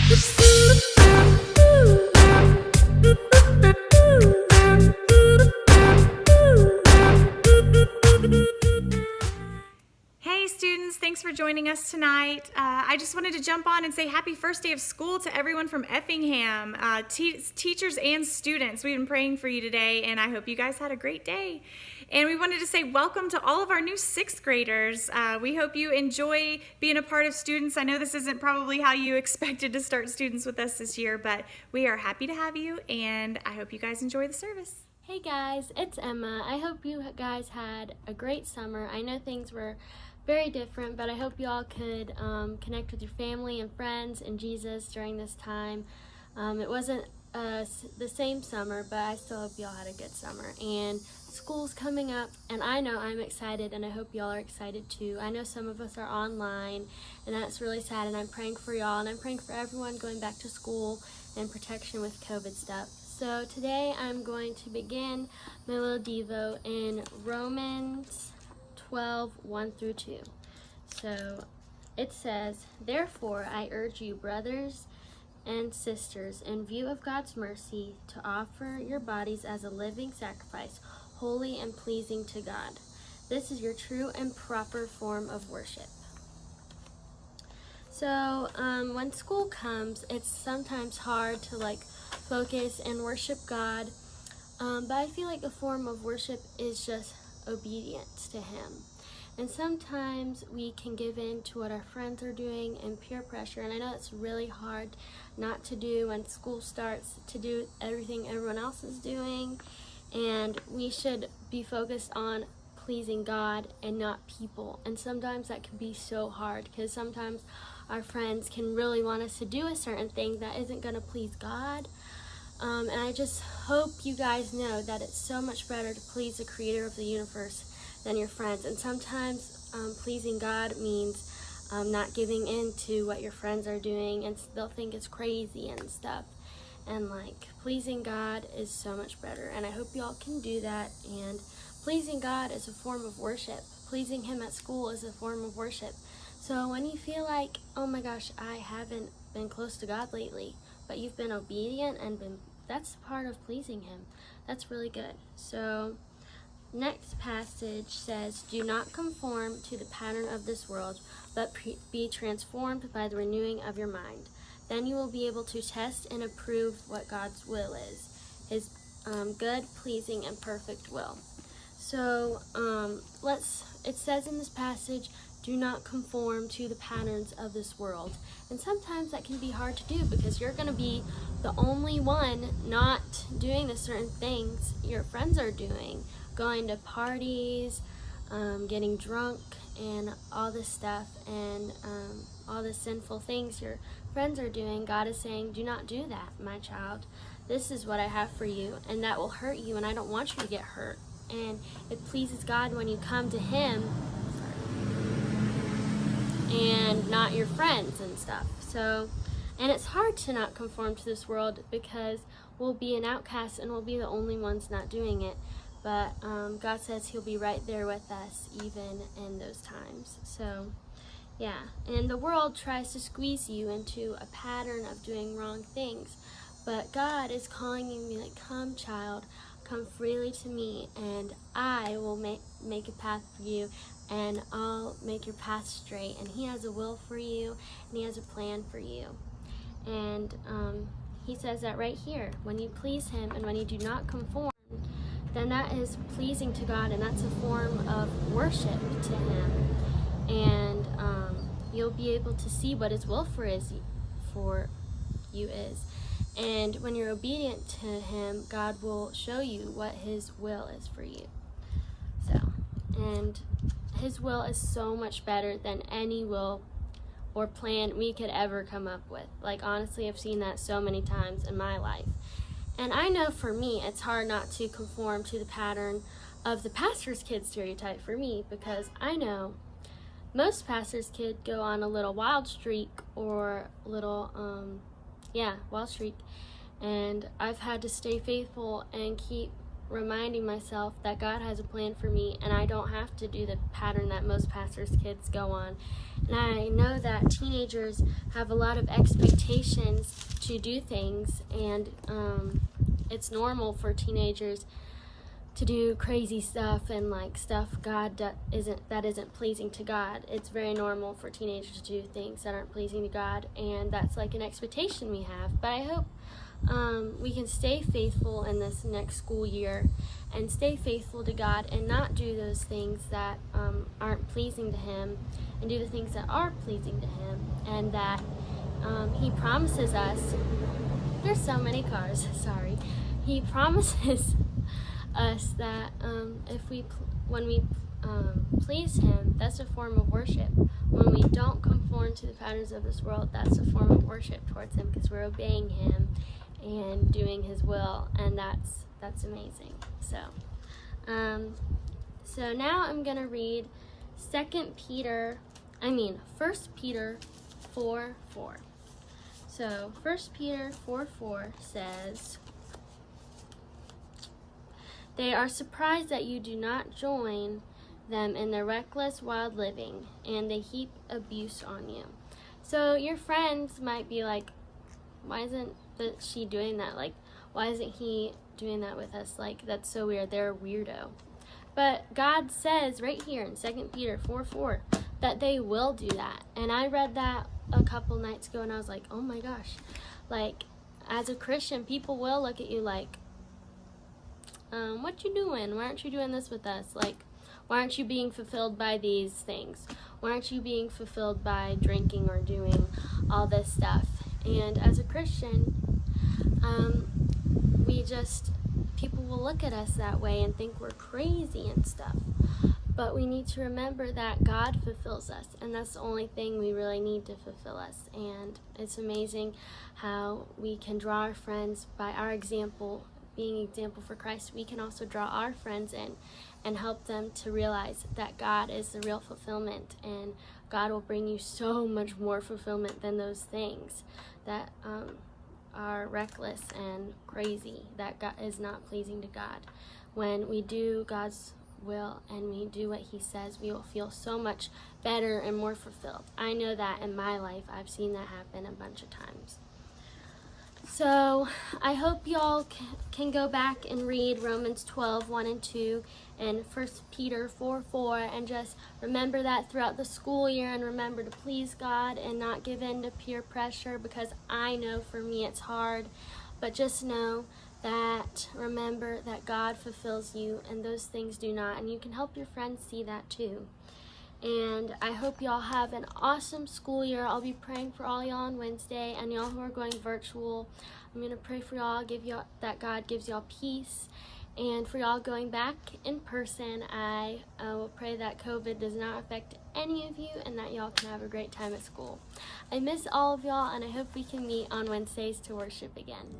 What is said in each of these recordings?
Hey students, thanks for joining us tonight. I just wanted to jump on and say happy first day of school to everyone from Effingham, teachers and students. We've been praying for you today, and I hope you guys had a great day. And we wanted to say welcome to all of our new 6th graders. We hope you enjoy being a part of students. I know this isn't probably how you expected to start students with us this year, but we are happy to have you, and I hope you guys enjoy the service. Hey guys, it's Emma. I hope you guys had a great summer. I know things were very different, but I hope you all could connect with your family and friends and Jesus during this time. It wasn't the same summer, but I still hope you all had a good summer. And school's coming up, and I know I'm excited, and I hope y'all are excited too. I know some of us are online, and that's really sad, and I'm praying for y'all, and I'm praying for everyone going back to school and protection with COVID stuff. So today I'm going to begin my little Devo in Romans 12, 1 through 2. So it says, "Therefore I urge you, brothers and sisters, in view of God's mercy, to offer your bodies as a living sacrifice, holy and pleasing to God. This is your true and proper form of worship." So when school comes, it's sometimes hard to focus and worship God, but I feel like a form of worship is just obedience to Him. And sometimes we can give in to what our friends are doing and peer pressure, and I know it's really hard not to do when school starts, to do everything everyone else is doing, and we should be focused on pleasing God and not people. And sometimes that can be so hard, because sometimes our friends can really want us to do a certain thing that isn't going to please God. And I just hope you guys know that it's so much better to please the creator of the universe than your friends. And sometimes pleasing God means not giving in to what your friends are doing, and they'll think it's crazy and stuff. And pleasing God is so much better, and I hope y'all can do that. And pleasing God is a form of worship. Pleasing Him at school is a form of worship. So when you feel like, oh my gosh, I haven't been close to God lately, but you've been obedient and that's part of pleasing Him. That's really good. So next passage says, "Do not conform to the pattern of this world, but be transformed by the renewing of your mind. Then you will be able to test and approve what God's will is, His good, pleasing, and perfect will." So it says in this passage, do not conform to the patterns of this world. And sometimes that can be hard to do, because you're going to be the only one not doing the certain things your friends are doing, going to parties, getting drunk, and all this stuff, and all the sinful things your friends are doing. God is saying, do not do that, my child. This is what I have for you, and that will hurt you, and I don't want you to get hurt. And it pleases God when you come to Him and not your friends and stuff. So, and it's hard to not conform to this world, because we'll be an outcast and we'll be the only ones not doing it. But God says He'll be right there with us even in those times. So yeah, and the world tries to squeeze you into a pattern of doing wrong things, but God is calling you, come child, come freely to me, and I will make a path for you, and I'll make your path straight. And He has a will for you, and He has a plan for you. And He says that right here. When you please Him and when you do not conform, then that is pleasing to God, and that's a form of worship to Him. And you'll be able to see what His will for you is. And when you're obedient to Him, God will show you what His will is for you. So, and His will is so much better than any will or plan we could ever come up with. Honestly, I've seen that so many times in my life. And I know for me, it's hard not to conform to the pattern of the pastor's kid stereotype for me, because I know most pastor's kids go on a little wild streak, or a little, wild streak. And I've had to stay faithful and keep reminding myself that God has a plan for me, and I don't have to do the pattern that most pastors' kids go on. And I know that teenagers have a lot of expectations to do things, and it's normal for teenagers to do crazy stuff and like stuff isn't pleasing to God. It's very normal for teenagers to do things that aren't pleasing to God, and that's like an expectation we have. But I hope we can stay faithful in this next school year and stay faithful to God and not do those things that aren't pleasing to Him, and do the things that are pleasing to Him, and that He promises us. There's so many cars, sorry. He promises us that when we please Him, that's a form of worship. When we don't conform to the patterns of this world, that's a form of worship towards Him, because we're obeying Him and doing His will, and that's amazing. So now I'm gonna read 1 Peter 4:4. So 1 Peter 4:4 says, "They are surprised that you do not join them in their reckless, wild living, and they heap abuse on you." So your friends might be like, why isn't she doing that? Like, why isn't he doing that with us? Like, that's so weird. They're a weirdo. But God says right here in 2 Peter 4:4 that they will do that. And I read that a couple nights ago, and I was like, oh my gosh. Like, as a Christian, people will look at you like, what you doing? Why aren't you doing this with us? Like, why aren't you being fulfilled by these things? Why aren't you being fulfilled by drinking or doing all this stuff? And as a Christian, people will look at us that way and think we're crazy and stuff. But we need to remember that God fulfills us, and that's the only thing we really need to fulfill us. And it's amazing how we can draw our friends by our example. Being an example for Christ, we can also draw our friends in and help them to realize that God is the real fulfillment, and God will bring you so much more fulfillment than those things that are reckless and crazy, that God is not pleasing to God. When we do God's will and we do what He says, we will feel so much better and more fulfilled. I know that in my life. I've seen that happen a bunch of times. So I hope y'all can go back and read Romans 12:1 and 2 and 1 Peter 4:4, and just remember that throughout the school year, and remember to please God and not give in to peer pressure, because I know for me it's hard. But just know that, remember that God fulfills you and those things do not, and you can help your friends see that too. And I hope y'all have an awesome school year. I'll be praying for all y'all on Wednesday, and y'all who are going virtual, I'm going to pray for y'all, that God gives y'all peace. And for y'all going back in person, I will pray that COVID does not affect any of you, and that y'all can have a great time at school. I miss all of y'all, and I hope we can meet on Wednesdays to worship again.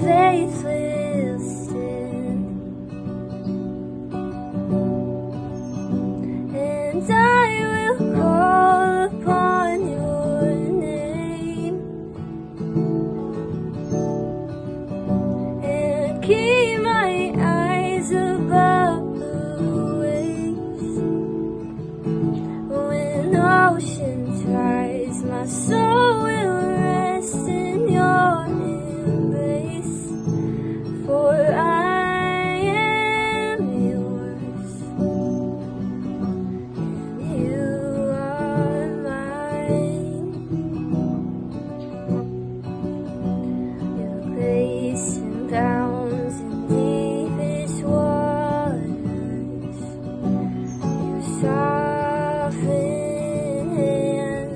Faith will stand, and I will call upon your name, and keep my eyes above the waves. When oceans rise, my soul will rest in your embrace. For I am yours, and you are mine. Your grace abounds in deepest waters. Your sovereign hand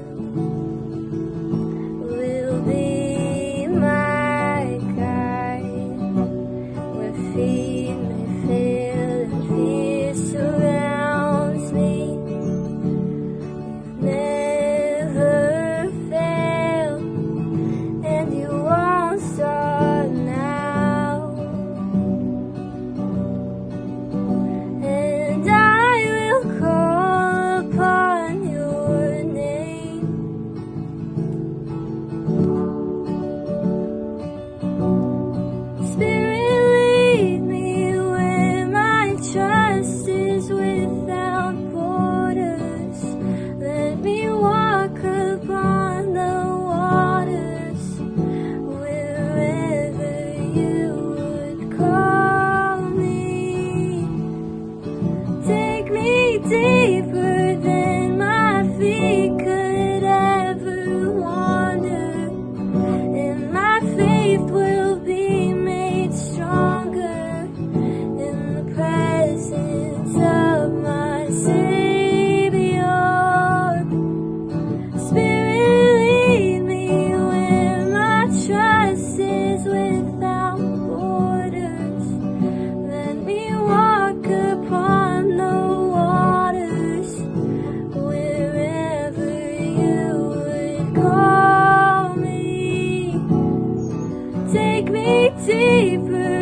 me deeper